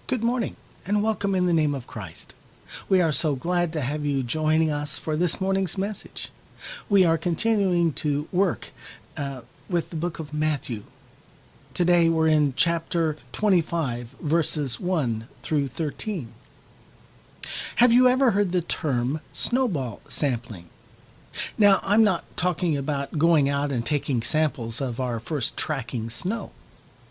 Good morning, and welcome in the name of Christ. We are so glad to have you joining us for this morning's message. We are continuing to work with the book of Matthew. Today we're in chapter 25, verses 1 through 13. Have you ever heard the term snowball sampling? Now, I'm not talking about going out and taking samples of our first tracking snow.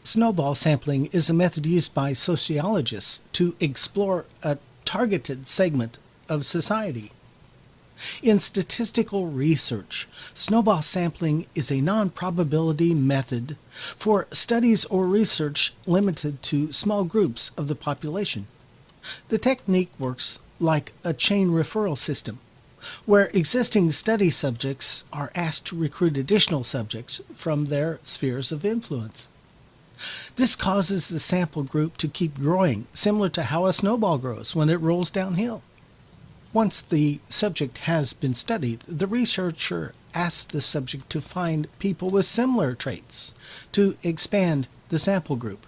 Snowball sampling is a method used by sociologists to explore a targeted segment of society. In statistical research, snowball sampling is a non-probability method for studies or research limited to small groups of the population. The technique works like a chain referral system, where existing study subjects are asked to recruit additional subjects from their spheres of influence. This causes the sample group to keep growing, similar to how a snowball grows when it rolls downhill. Once the subject has been studied, the researcher asks the subject to find people with similar traits to expand the sample group.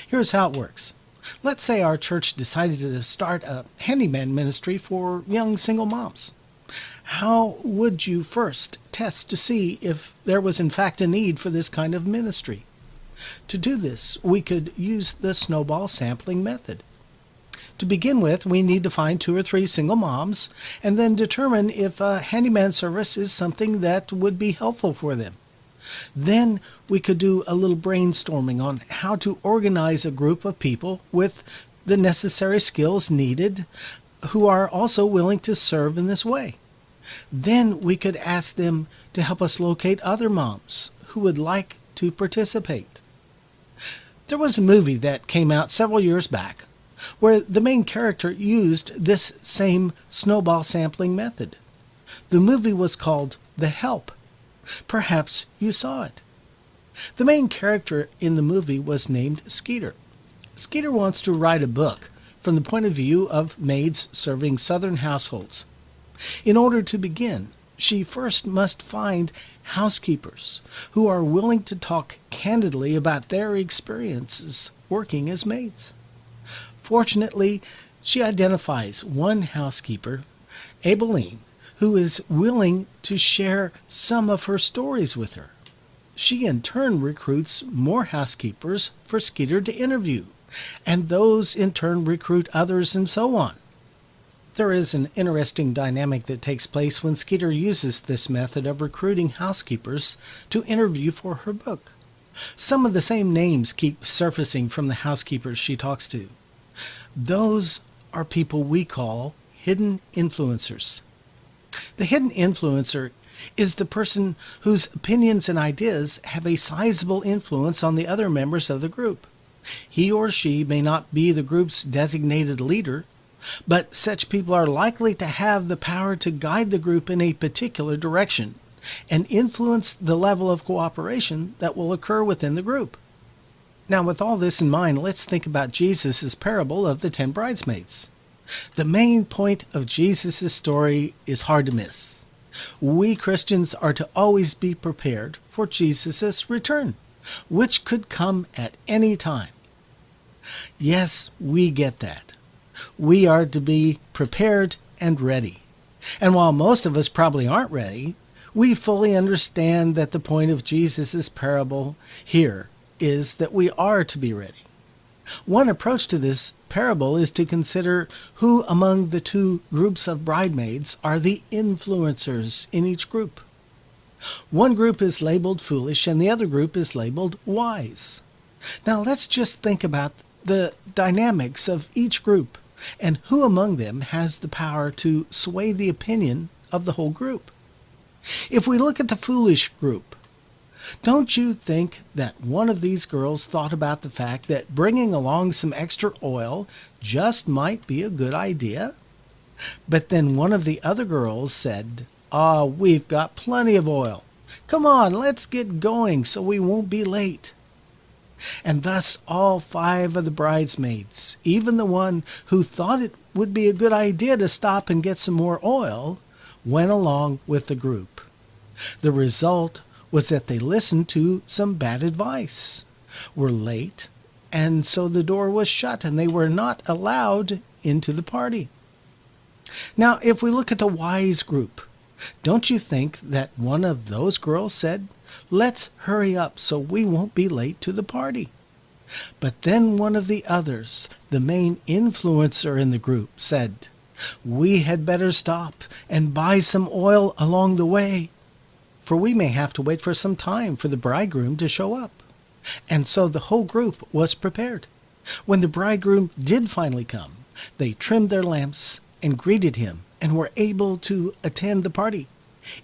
Here's how it works. Let's say our church decided to start a handyman ministry for young single moms. How would you first test to see if there was in fact a need for this kind of ministry? To do this, we could use the snowball sampling method. To begin with, we need to find 2 or 3 single moms and then determine if a handyman service is something that would be helpful for them. Then we could do a little brainstorming on how to organize a group of people with the necessary skills needed who are also willing to serve in this way. Then we could ask them to help us locate other moms who would like to participate. There was a movie that came out several years back where the main character used this same snowball sampling method. The movie was called The Help. Perhaps you saw it. The main character in the movie was named Skeeter. Skeeter wants to write a book from the point of view of maids serving Southern households. In order to begin, she first must find housekeepers who are willing to talk candidly about their experiences working as maids. Fortunately, she identifies one housekeeper, Abilene, who is willing to share some of her stories with her. She in turn recruits more housekeepers for Skeeter to interview, and those in turn recruit others, and so on. There is an interesting dynamic that takes place when Skeeter uses this method of recruiting housekeepers to interview for her book. Some of the same names keep surfacing from the housekeepers she talks to. Those are people we call hidden influencers. The hidden influencer is the person whose opinions and ideas have a sizable influence on the other members of the group. He or she may not be the group's designated leader, but such people are likely to have the power to guide the group in a particular direction and influence the level of cooperation that will occur within the group. Now, with all this in mind, let's think about Jesus' parable of the 10 bridesmaids. The main point of Jesus' story is hard to miss. We Christians are to always be prepared for Jesus' return, which could come at any time. Yes, we get that. We are to be prepared and ready. And while most of us probably aren't ready, we fully understand that the point of Jesus' parable here is that we are to be ready. One approach to this parable is to consider who among the 2 groups of bridesmaids are the influencers in each group. One group is labeled foolish and the other group is labeled wise. Now let's just think about the dynamics of each group and who among them has the power to sway the opinion of the whole group. If we look at the foolish group, don't you think that one of these girls thought about the fact that bringing along some extra oil just might be a good idea? But then one of the other girls said, we've got plenty of oil. Come on, let's get going so we won't be late." And thus all 5 of the bridesmaids, even the one who thought it would be a good idea to stop and get some more oil, went along with the group. The result was that they listened to some bad advice, were late, and so the door was shut and they were not allowed into the party. Now, if we look at the wise group, don't you think that one of those girls said, "Let's hurry up so we won't be late to the party"? But then one of the others, the main influencer in the group, said, "We had better stop and buy some oil along the way, for we may have to wait for some time for the bridegroom to show up." And so the whole group was prepared. When the bridegroom did finally come, they trimmed their lamps and greeted him and were able to attend the party,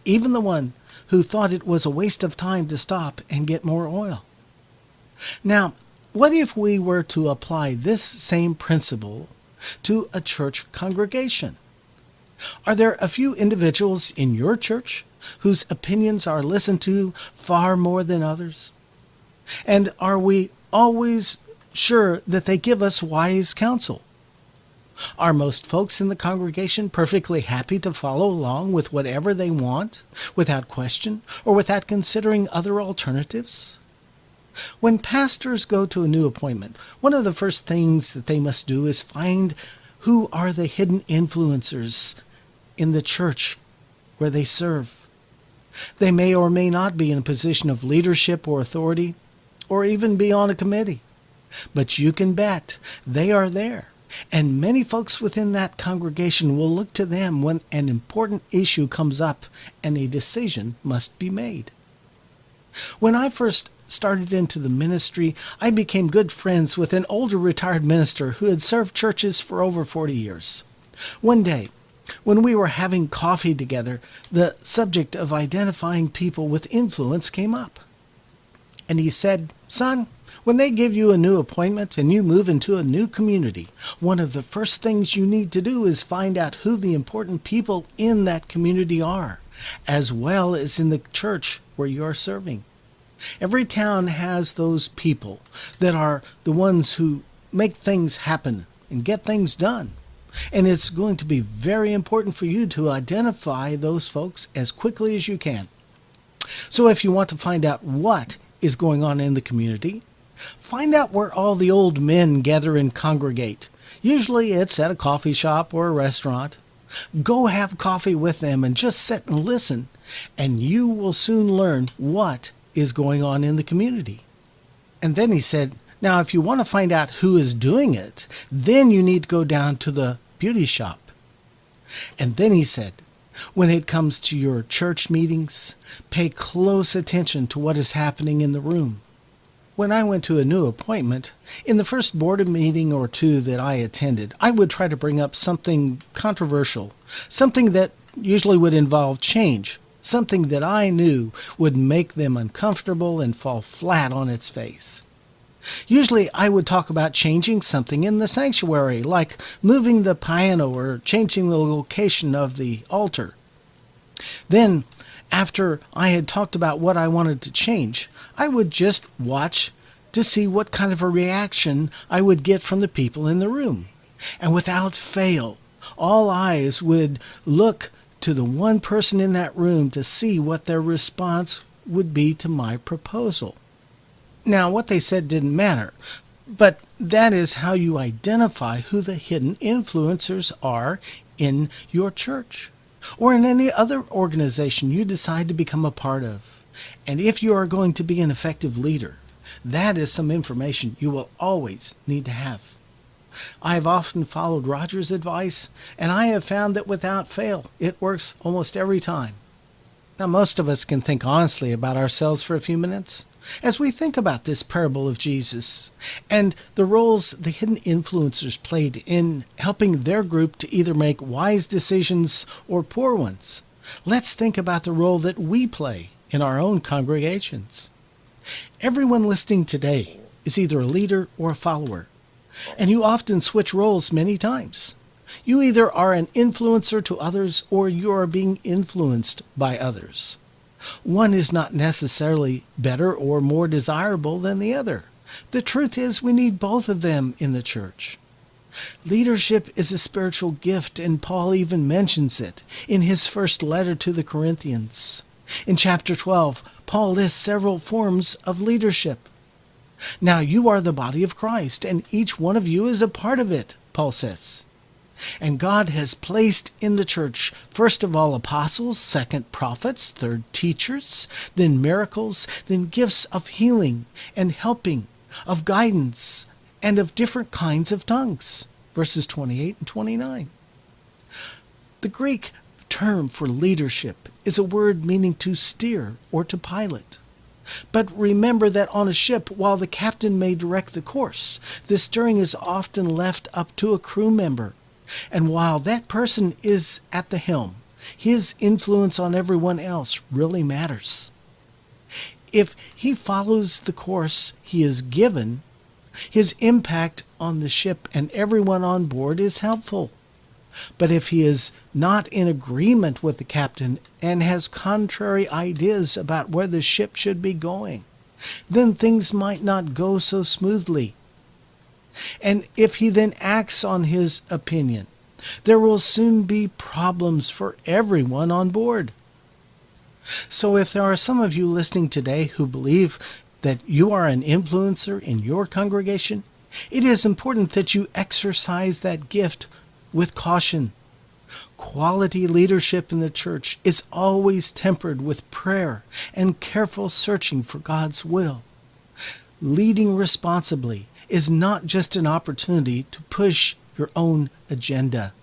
even the one who thought it was a waste of time to stop and get more oil. Now, what if we were to apply this same principle to a church congregation? Are there a few individuals in your church whose opinions are listened to far more than others? And are we always sure that they give us wise counsel? Are most folks in the congregation perfectly happy to follow along with whatever they want, without question or without considering other alternatives? When pastors go to a new appointment, one of the first things that they must do is find who are the hidden influencers in the church where they serve. They may or may not be in a position of leadership or authority, or even be on a committee. But you can bet they are there. And many folks within that congregation will look to them when an important issue comes up and a decision must be made. When I first started into the ministry, I became good friends with an older retired minister who had served churches for over 40 years. One day, when we were having coffee together, the subject of identifying people with influence came up. And he said, "Son, when they give you a new appointment and you move into a new community, one of the first things you need to do is find out who the important people in that community are, as well as in the church where you are serving. Every town has those people that are the ones who make things happen and get things done. And it's going to be very important for you to identify those folks as quickly as you can. So if you want to find out what is going on in the community, find out where all the old men gather and congregate. Usually it's at a coffee shop or a restaurant. Go have coffee with them and just sit and listen, and you will soon learn what is going on in the community." And then he said, "Now, if you want to find out who is doing it, then you need to go down to the beauty shop." And then he said, "When it comes to your church meetings, pay close attention to what is happening in the room." When I went to a new appointment, in the first board meeting or two that I attended, I would try to bring up something controversial, something that usually would involve change, something that I knew would make them uncomfortable and fall flat on its face. Usually I would talk about changing something in the sanctuary, like moving the piano or changing the location of the altar. Then, after I had talked about what I wanted to change, I would just watch to see what kind of a reaction I would get from the people in the room. And without fail, all eyes would look to the one person in that room to see what their response would be to my proposal. Now, what they said didn't matter, but that is how you identify who the hidden influencers are in your church or in any other organization you decide to become a part of. And if you are going to be an effective leader, that is some information you will always need to have. I have often followed Roger's advice, and I have found that without fail, it works almost every time. Now, most of us can think honestly about ourselves for a few minutes as we think about this parable of Jesus and the roles the hidden influencers played in helping their group to either make wise decisions or poor ones. Let's think about the role that we play in our own congregations. Everyone listening today is either a leader or a follower, and you often switch roles many times. You either are an influencer to others or you are being influenced by others. One is not necessarily better or more desirable than the other. The truth is we need both of them in the church. Leadership is a spiritual gift, and Paul even mentions it in his first letter to the Corinthians. In chapter 12, Paul lists several forms of leadership. Now you are the body of Christ, and each one of you is a part of it, Paul says. And God has placed in the church, first of all, apostles, second, prophets, third, teachers, then miracles, then gifts of healing and helping, of guidance, and of different kinds of tongues. Verses 28 and 29. The Greek term for leadership is a word meaning to steer or to pilot. But remember that on a ship, while the captain may direct the course, the steering is often left up to a crew member. And while that person is at the helm, his influence on everyone else really matters. If he follows the course he is given, his impact on the ship and everyone on board is helpful. But if he is not in agreement with the captain and has contrary ideas about where the ship should be going, then things might not go so smoothly. And if he then acts on his opinion, there will soon be problems for everyone on board. So if there are some of you listening today who believe that you are an influencer in your congregation, it is important that you exercise that gift with caution. Quality leadership in the church is always tempered with prayer and careful searching for God's will. Leading responsibly is not just an opportunity to push your own agenda.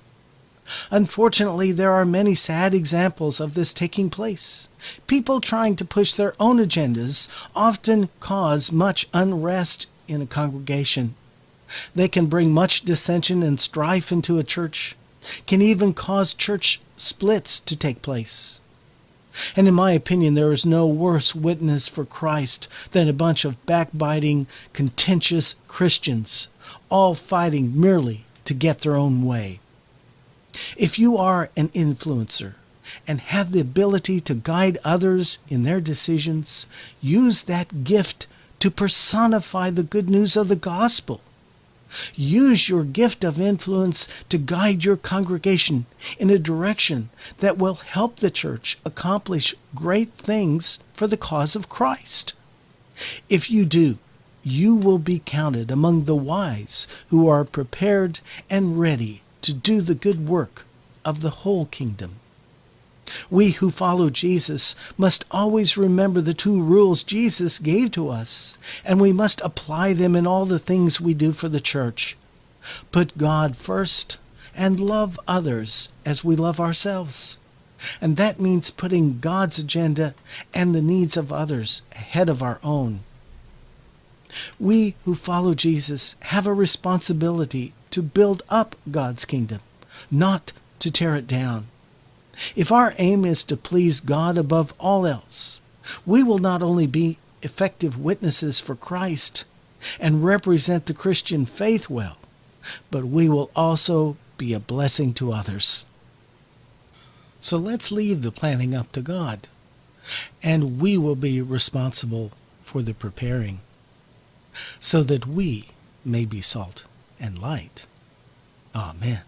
Unfortunately, there are many sad examples of this taking place. People trying to push their own agendas often cause much unrest in a congregation. They can bring much dissension and strife into a church, can even cause church splits to take place. And in my opinion, there is no worse witness for Christ than a bunch of backbiting, contentious Christians, all fighting merely to get their own way. If you are an influencer and have the ability to guide others in their decisions, use that gift to personify the good news of the gospel. Use your gift of influence to guide your congregation in a direction that will help the church accomplish great things for the cause of Christ. If you do, you will be counted among the wise who are prepared and ready to do the good work of the whole kingdom. We who follow Jesus must always remember the two rules Jesus gave to us, and we must apply them in all the things we do for the church. Put God first and love others as we love ourselves. And that means putting God's agenda and the needs of others ahead of our own. We who follow Jesus have a responsibility to build up God's kingdom, not to tear it down. If our aim is to please God above all else, we will not only be effective witnesses for Christ and represent the Christian faith well, but we will also be a blessing to others. So let's leave the planning up to God, and we will be responsible for the preparing, so that we may be salt and light. Amen.